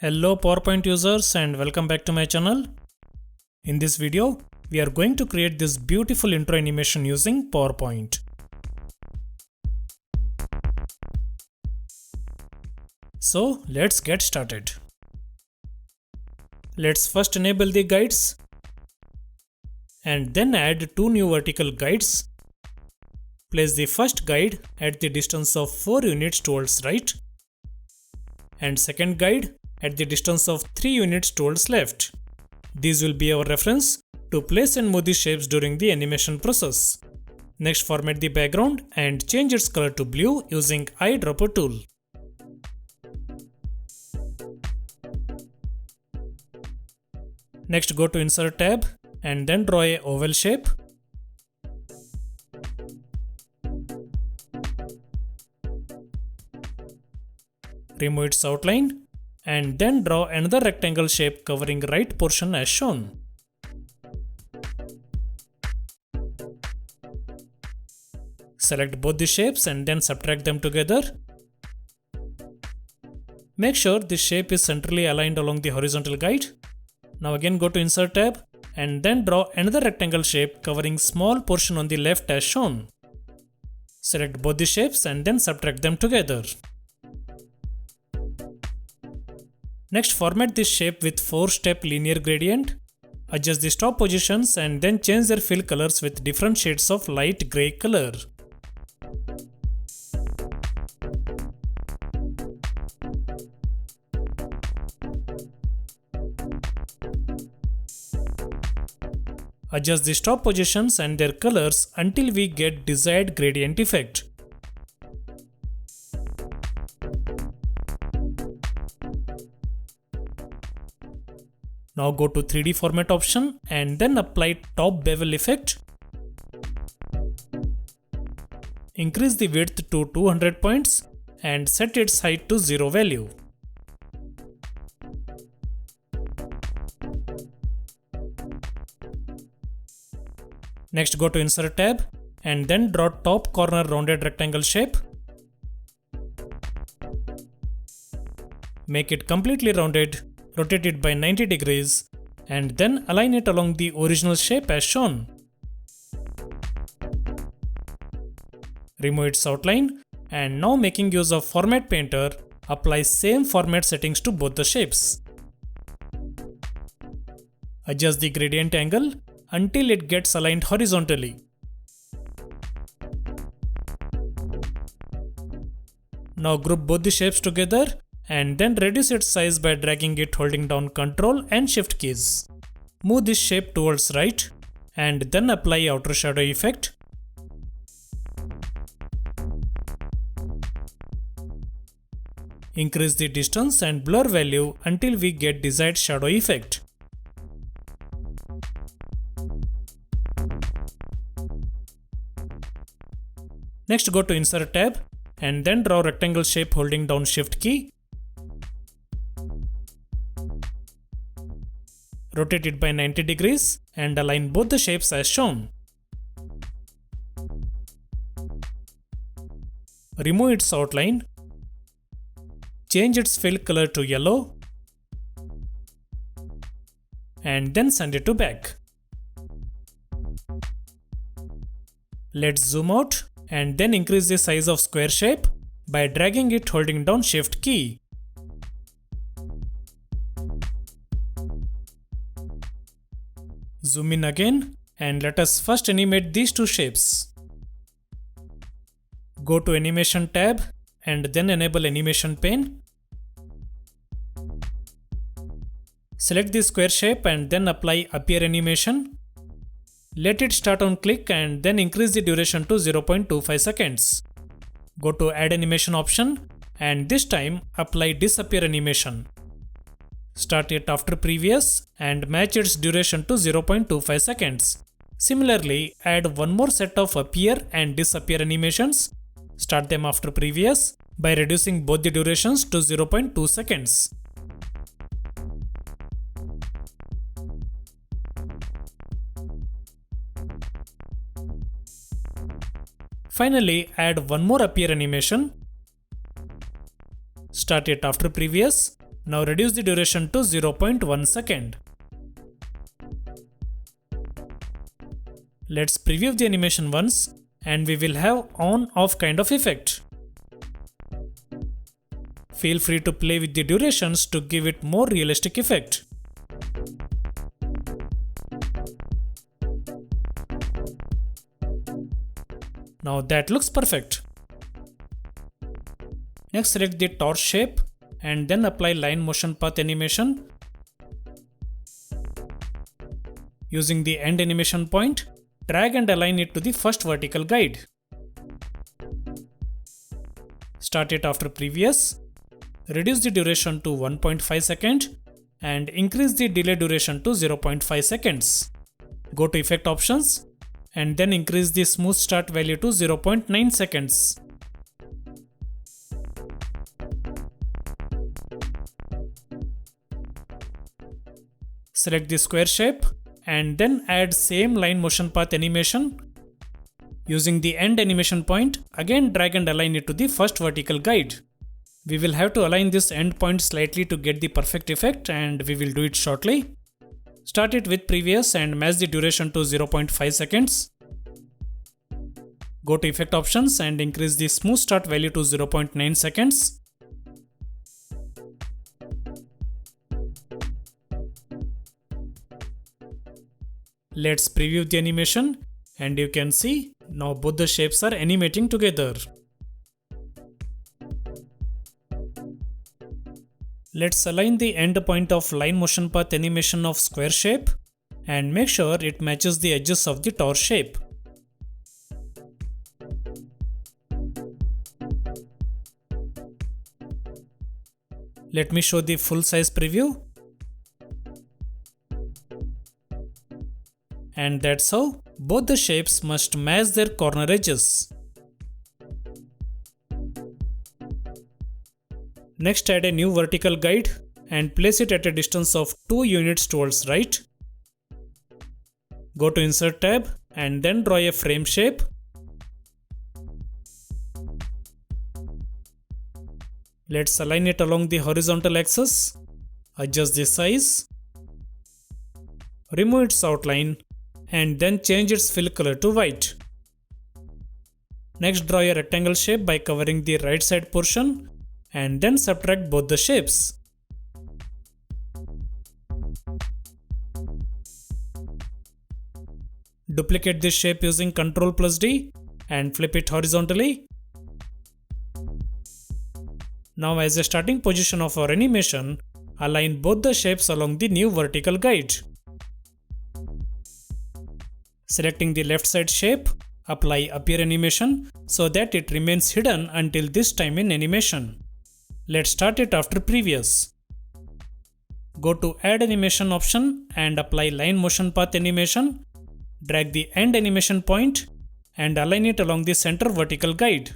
Hello PowerPoint users and welcome back to my channel. In this video, we are going to create this beautiful intro animation using PowerPoint. So let's get started. Let's first enable the guides and then add two new vertical guides. Place the first guide at the distance of 4 units towards right and second guide at the distance of 3 units towards left. These will be our reference to place and move the shapes during the animation process. Next, format the background and change its color to blue using eyedropper tool. Next, go to Insert tab and then draw a oval shape. Remove its outline and then draw another rectangle shape covering right portion as shown. Select both the shapes and then subtract them together. Make sure the shape is centrally aligned along the horizontal guide. Now again go to Insert tab and then draw another rectangle shape covering small portion on the left as shown. Select both the shapes and then subtract them together. Next, format this shape with 4-step linear gradient. Adjust the stop positions and then change their fill colors with different shades of light grey color. Adjust the stop positions and their colors until we get desired gradient effect. Now go to 3D format option and then apply top bevel effect. Increase the width to 200 points and set its height to 0 value. Next, go to Insert tab and then draw top corner rounded rectangle shape. Make it completely rounded. Rotate it by 90 degrees and then align it along the original shape as shown. Remove its outline and now, making use of Format Painter, apply same format settings to both the shapes. Adjust the gradient angle until it gets aligned horizontally. Now group both the shapes together and then reduce its size by dragging it holding down Ctrl and Shift keys. Move this shape towards right and then apply outer shadow effect. Increase the distance and blur value until we get desired shadow effect. Next, go to Insert tab and then draw rectangle shape holding down Shift key. Rotate it by 90 degrees and align both the shapes as shown. Remove its outline. Change its fill color to yellow and then send it to back. Let's zoom out and then increase the size of square shape by dragging it holding down Shift key. Zoom in again and let us first animate these two shapes. Go to Animation tab and then enable Animation pane. Select the square shape and then apply Appear Animation. Let it start on click and then increase the duration to 0.25 seconds. Go to Add Animation option and this time apply Disappear Animation. Start it after previous and match its duration to 0.25 seconds. Similarly, add one more set of Appear and Disappear animations. Start them after previous by reducing both the durations to 0.2 seconds. Finally, add one more Appear animation. Start it after previous Now reduce the duration to 0.1 second. Let's preview the animation once and we will have on-off kind of effect. Feel free to play with the durations to give it more realistic effect. Now that looks perfect. Next select the torch shape and then apply line motion path animation. Using the end animation point, drag and align it to the first vertical guide. Start it after previous. Reduce the duration to 1.5 seconds and increase the delay duration to 0.5 seconds. Go to effect options and then increase the smooth start value to 0.9 seconds. Select the square shape and then add same line motion path animation. Using the end animation point, again drag and align it to the first vertical guide. We will have to align this end point slightly to get the perfect effect and we will do it shortly. Start it with previous and match the duration to 0.5 seconds. Go to effect options and increase the smooth start value to 0.9 seconds. Let's preview the animation and you can see now both the shapes are animating together. Let's align the end point of line motion path animation of square shape and make sure it matches the edges of the torch shape. Let me show the full size preview. And that's how both the shapes must match their corner edges. Next, add a new vertical guide and place it at a distance of 2 units towards right. Go to Insert tab and then draw a frame shape. Let's align it along the horizontal axis. Adjust the size. Remove its outline and then change its fill color to white. Next, draw a rectangle shape by covering the right side portion and then subtract both the shapes. Duplicate this shape using Ctrl+D and flip it horizontally. Now as a starting position of our animation, align both the shapes along the new vertical guide. Selecting the left side shape, apply appear animation so that it remains hidden until this time in animation. Let's start it after previous. Go to add animation option and apply line motion path animation. Drag the end animation point and align it along the center vertical guide.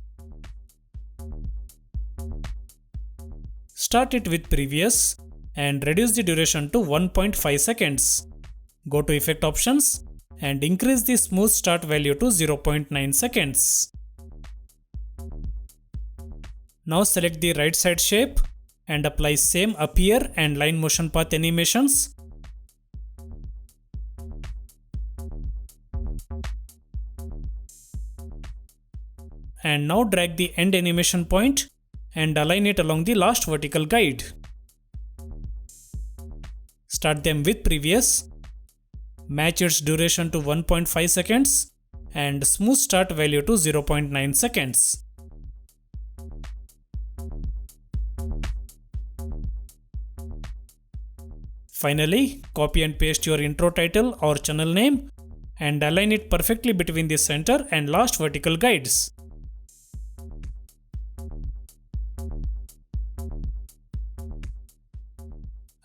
Start it with previous and reduce the duration to 1.5 seconds. Go to effect options and increase the smooth start value to 0.9 seconds. Now select the right side shape and apply same appear and line motion path animations. And now drag the end animation point and align it along the last vertical guide. Start them with previous. Match its duration to 1.5 seconds and smooth start value to 0.9 seconds. Finally, copy and paste your intro title or channel name and align it perfectly between the center and last vertical guides.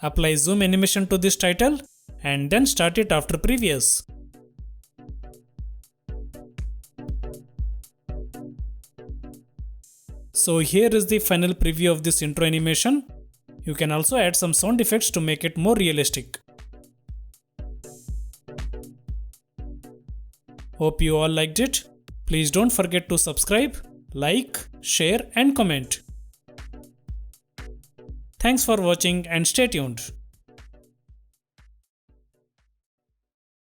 Apply zoom animation to this title and then start it after previous. So here is the final preview of this intro animation. You can also add some sound effects to make it more realistic. Hope you all liked it. Please don't forget to subscribe, like, share and comment. Thanks for watching and stay tuned.